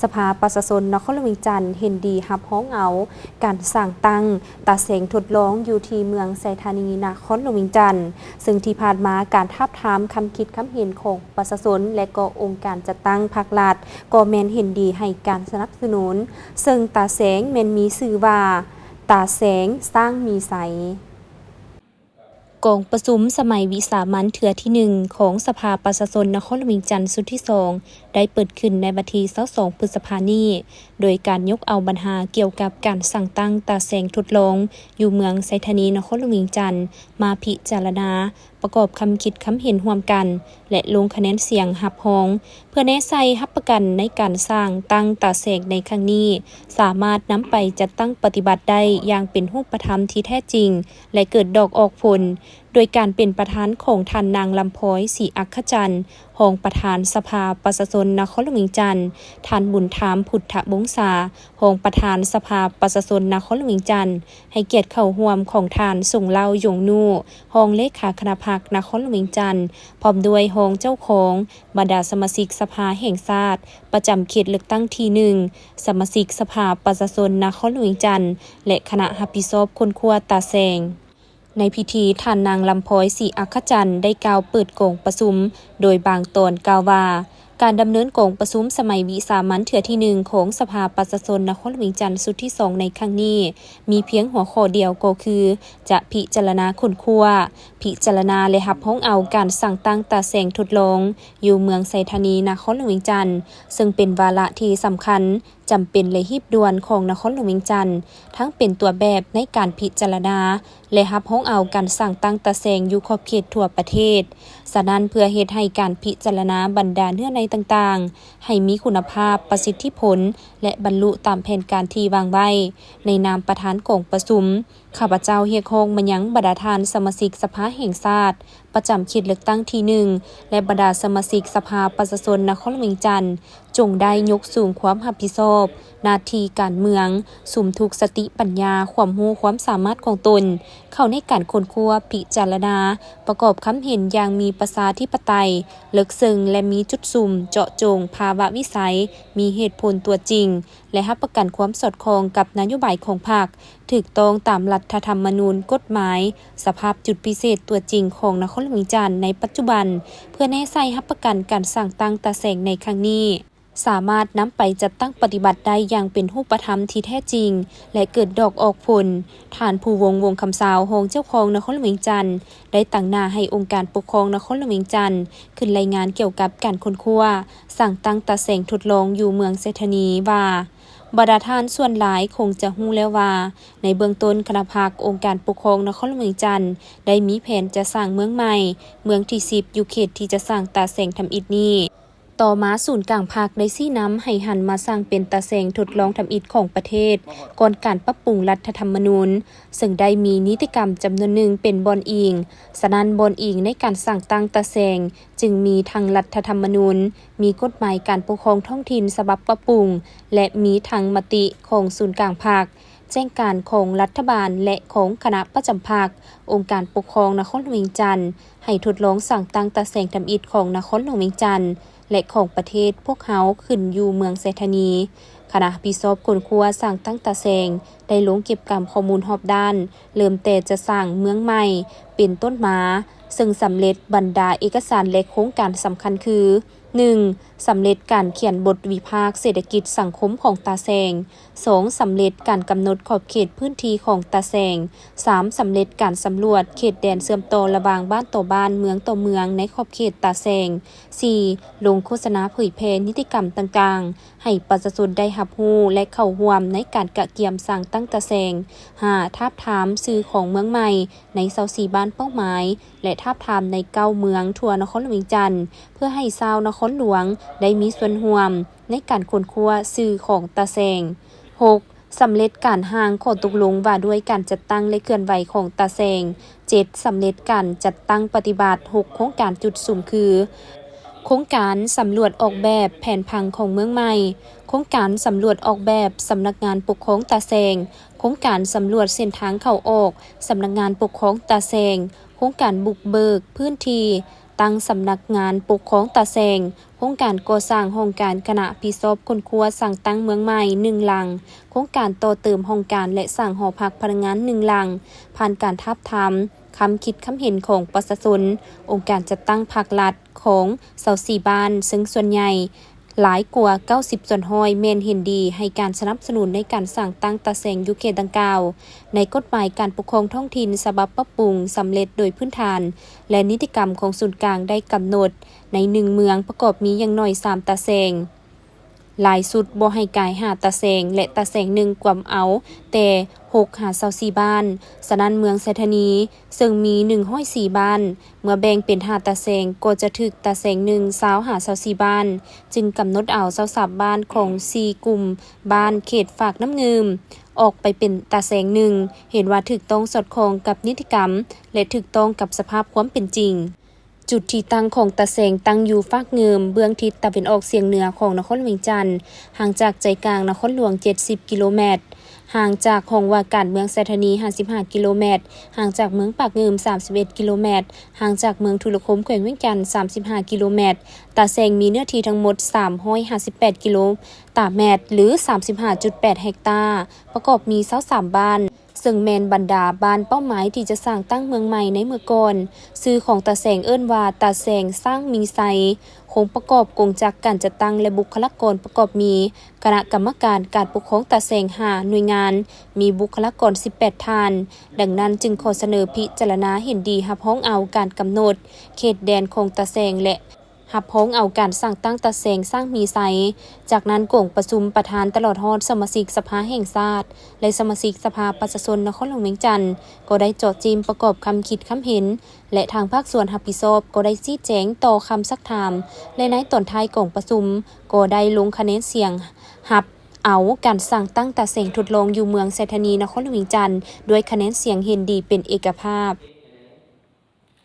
สภาประชาชนนครหลวงจันทร์เห็นดีรับฮ้องเอาการสร้างตั้งตาเสงทดลองอยู่ที่เมืองไซธานีนครหลวงจันทร์ซึ่งที่ผ่านมาการทาบทามคำคิดคำเห็นของประชาชนและก็องค์การจัดตั้งภาครัฐก็แมนเห็นดีให้การสนับสนุนซึ่งตาเสงแมนมีชื่อว่าตาแสงสร้างมีใสกองประชุมสมัยวิสามัญเถื่อที่1ของสภาประชาชนนครหลวงจันทร์สุดที่2ได้เปิดขึ้นในวันที่22พฤษภาคมนี้โดยการยกเอาปัญหาเกี่ยวกับการสั่งตั้งตาแสงทดลองอยู่เมืองไซธานีนครหลวงจันทร์มาพิจารณาประกอบคำคิดคำเห็นร่วมกันและลงคะแนนเสียงรับรองเพื่อแน่ใจรับประกันในการสร้างตั้งตาแสงในครั้งนี้สามารถนำไปจัดตั้งปฏิบัติได้อย่างเป็นรูปธรรมที่แท้จริงและเกิดดอกออกผลโดยการเป็นประธานของท่านนางลำพ้อยศรีอัคคจันทร์รองประธานสภาประชาชนนครหลวงจันทร์ท่านบุญธรรมพุทธบงษารองประธานสภาประชาชนนครหลวงจันทร์ให้เกียรติเข้าร่วมของท่านส่งเล่ายงนูรองเลขาคณะพรรคนครหลวงจันทร์พร้อมด้วยรองเจ้าของบรรดาสมาชิกสภาแห่งชาติประจำเขตเลือกตั้งที่1สมาชิกสภาประชาชนนครหลวงจันทร์และคณะรับผิดชอบคนครัวตาแสงในพิธีท่านนางลำพ้อยศรีอัคคจันทร์ได้กล่าวเปิดกองประชุมโดยบางตอนกล่าวว่าการดำเนินกองประชุมสมัยวิสามัญเถื่อที่1ของสภาประชาชนนครหลวงจันทร์สุดที่2ในครั้งนี้มีเพียงหัวข้อเดียวก็คือจะพิจารณาคนครัวพิจารณาและรับรองเอาการสั่งตั้งตาแสงทดลองอยู่เมืองไซธานีนครหลวงจันทร์ซึ่งเป็นวาระที่สำคัญจำเป็นและรีบด่วนของนครหลวงจันทร์ทั้งเป็นตัวแบบในการพิจารณาและรับรองเอาการสั่งตั้งตาแสงอยู่ขอบเขตทั่วประเทศฉะนั้นเพื่อเฮ็ดให้การพิจารณาบรรดาเนื้อในต่างๆให้มีคุณภาพประสิทธิผลและบรรลุตามแผนการที่วางไว้ในนามประธานกองประชุมข้าพเจ้าเรียกร้องมายังบรรดาท่านสมาชิกสภาแห่งชาติประจำเขตเลือกตั้งที่1และบรรดาสมาชิกสภาประชาชนนครหลวงจันทร์จงได้ยกสูงความรับผิดชอบหน้าที่การเมืองสุมทุกสติปัญญาความรู้ความสามารถของตนเข้าในการค้นคว้าพิจารณาประกอบคำเห็นอย่างมีประชาธิปไตยลึกซึ้งและมีจุดซุ่มเจาะจงภาวะวิสัยมีเหตุผลตัวจริงและรับประกันความสอดคล้องกับนโยบายของพรรคถูกต้องตามรัฐธรรมนูญกฎหมายสภาพจุดพิเศษตัวจริงของนครหลวงจันทร์ในปัจจุบันเพื่อแน่ใจรับประกันการสร้างตั้งตาแสงในครั้งนี้สามารถนำไปจัดตั้งปฏิบัติได้อย่างเป็นรูปธรรมที่แท้จริงและเกิดดอกออกผลท่านผู้วงคำสาวรองเจ้าของนครหลวงจันทร์ได้ตั้งหน้าให้องค์การปกครองนครหลวงจันทร์ขึ้นรายงานเกี่ยวกับการค้นคว้าสั่งตั้งตาแสงทดลองอยู่เมืองไซธานีว่าบรรดาท่านส่วนหลายคงจะรู้แล้วว่าในเบื้องต้นคณะพรรคองค์การปกครองนครหลวงจันทร์ได้มีแผนจะสร้างเมืองใหม่เมืองที่10อยู่เขตที่จะสร้างตาแสงทำอิฐนี้ต่อมาศูนย์กลางภาคได้ชี้นำให้หันมาสร้างเป็นตาแสงทดลองทำอิฐของประเทศก่อนการปรับปรุงรัฐธรรมนูญซึ่งได้มีนิติกรรมจำนวนหนึ่งเป็นบอนอิงฉะนั้นบอนอิงในการสร้างตั้งตาแสงจึงมีทางรัฐธรรมนูญมีกฎหมายการปกครองท้องถิ่นฉบับปรับปรุงและมีทางมติของศูนย์กลางภาคแจ้งการของรัฐบาลและของคณะประจำภาคองค์การปกครองนครหลวงจันทร์ให้ทดลองสั่งตั้งตาแสงทำอิฐของนครหลวงจันทร์และของประเทศพวกเขาขึ้นอยู่เมืองไซธานีคณะพิศอบคนครัวสั่งตั้งตาแสงได้ลงเก็บกำข้อมูลรอบด้านเริ่มแต่จะสร้างเมืองใหม่เป็นต้นมาซึ่งสำเร็จบรรดาเอกสารและโครงการสำคัญคือ 1. สำเร็จการเขียนบทวิพากษ์เศรษฐกิจสังคมของตาแสง 2. สำเร็จการกำหนดขอบเขตพื้นที่ของตาแสง 3. สำเร็จการสำรวจเขตแดนเชื่อมต่อระหว่างบ้านต่อบ้านเมืองต่อเมืองในขอบเขตตาแสง 4. ลงโฆษณาเผยแพร่นิติกรรมต่างๆให้ประชาชนได้รับรู้และเข้าร่วมในการกะเกียมสร้างตั้งตาแสง 5. ทาบทามชื่อของเมืองใหม่ใน24บ้านเป้าหมายและทาบทามใน9เมืองทั่วนครหลวงจันทร์เพื่อให้ชาวนครหลวงได้มีส่วนร่วมในการค้นคว้าชื่อของตาแสง 6. สำเร็จการห่างข้อตกลงว่าด้วยการจัดตั้งและเคลื่อนไหวของตาแสง 7. สำเร็จการจัดตั้งปฏิบัติ6โครงการจุดสุ่มคือโครงการสำรวจออกแบบแผนผังของเมืองใหม่โครงการสำรวจออกแบบสำนักงานปกครองตาแสงโครงการสำรวจเส้นทางเข้าออกสำนักงานปกครองตาแสงโครงการบุกเบิกพื้นที่ต ตั้งสำนักงานปกครองตาแสงโครงการก่อสร้างห้องการคณะพิศพคนครัวสั่งตั้งเมืองใหม่1หลังโครงการต่อเติมห้องการและสั่งหอพักพนักงาน1หลังผ่านการทับทามคำคิดคำเห็นของประชาชนองค์การจัดตั้งภาครัฐของ24บ้านซึ่งส่วนใหญ่หลายกว่า90ส่วนห้อยแม่นเห็นดีให้การสนับสนุนในการสร้างตั้งตาแสงยุเขตดังกล่าวในกฎหมายการปกครองท้องถิ่นฉบับปรับปรุงสำเร็จโดยพื้นฐานและนิติกรรมของศูนย์กลางได้กำหนดใน1เมืองประกอบมีอย่างน้อย3ตาแสงหลายสุดบ่ให้กาย5ตาแสงและตาแสง1กวมเอาแต่6หา24บ้านสนั้นเมืองไซธานีซึ่งมี104บ้านเมื่อแบ่งเป็น5ตาแสงก็จะถึกตาแสง1 20หา24บ้านจึงกำหนดเอา23บ้านของ4กลุ่มบ้านเขตฝากน้ำเงิมออกไปเป็นตาแสง1เห็นว่าถูกต้องสอดคล้องกับนิติกรรมและถูกต้องกับสภาพความเป็นจริงจุดที่ตั้งของตาแสงตั้งอยู่ฝากเงิมเบื้องทิศตะวันออกเฉียงเหนือของนครเวียงจันทน์ห่างจากใจกลางนครหลวง70กิโลเมตรห่างจากห้องว่าการเมืองไซธานี55กิโลเมตรห่างจากเมืองปากเงิม31กิโลเมตรห่างจากเมืองทุลคมแขวงเวียงจันทน์35กิโลเมตรตาแสงมีเนื้อที่ทั้งหมด358กิโลเมตรหรือ 35.8 เฮกตาร์ประกอบมี23บ้านซึ่งแมนบรรดาบ้านเป้าหมายที่จะสร้างตั้งเมืองใหม่ในเมื่อก่อนชื่อของตาแสงเอิ้นว่าตาแสงสร้างมีไซคงประกอบกงจักการจัดตั้งและบุคลากรประกอบมีคณะกรรมการการปกครองตาแสง5หน่วยงานมีบุคลากร18ท่านดังนั้นจึงขอเสนอพิจารณาเห็นดีรับพ้องเอาการกำหนดเขตแดนของตาแสงและรับพ้องเอาการสร้างตั้งตาแสงสร้างมีไซจากนั้นกงประชุมประธานตลอดฮอดสมาชิกสภาแห่งชาติและสมาชิกสภาประชาชนนครหลวงเวียงจันทน์ก็ได้จดจิมประกอบคำคิดคำเห็นและทางภาคส่วนรับผิดชอบก็ได้ชี้แจงต่อคำซักถามและในตอนท้ายของประชุมก็ได้ลงคะแนนเสียงรับเอาการสั่งตั้งตาแสงทดลองอยู่เมืองไซธานีนครหลวงเวียงจันทน์ด้วยคะแนนเสียงเห็นดีเป็นเอกภาพ